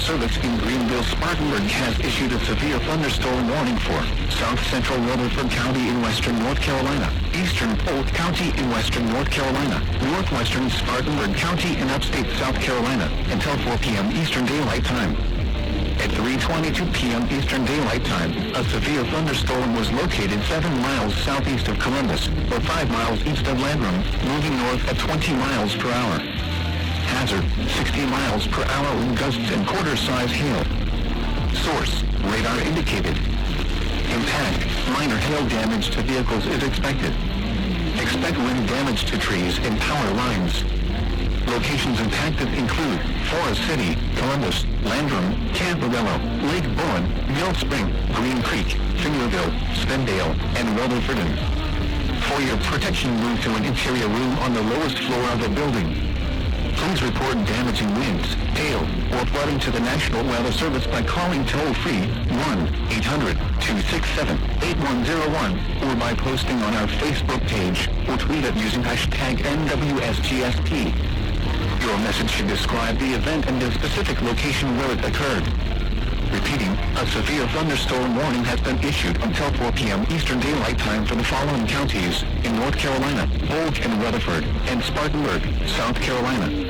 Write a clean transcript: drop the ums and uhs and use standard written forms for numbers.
Service in Greenville, Spartanburg has issued a severe thunderstorm warning for South Central Rutherford County in western North Carolina, Eastern Polk County in western North Carolina, northwestern Spartanburg County in upstate South Carolina, until 4 p.m. Eastern Daylight Time. At 3:22 p.m. Eastern Daylight Time, a severe thunderstorm was located 7 miles southeast of Columbus, or 5 miles east of Landrum, moving north at 20 miles per hour. Hazard, 60 miles per hour wind gusts and quarter-size hail. Source, radar indicated. Impact, minor hail damage to vehicles is expected. Expect wind damage to trees and power lines. Locations impacted include Forest City, Columbus, Landrum, Camporello, Lake Bowen, Mill Spring, Green Creek, Fingerville, Spendale, and Rutherford. For your protection, move to an interior room on the lowest floor of the building. Please report damaging winds, hail, or flooding to the National Weather Service by calling toll-free 1-800-267-8101 or by posting on our Facebook page or tweet it using hashtag NWSGSP. Your message should describe the event and the specific location where it occurred. Repeating, a severe thunderstorm warning has been issued until 4 p.m. Eastern Daylight Time for the following counties in North Carolina, Polk and Rutherford, and Spartanburg, South Carolina.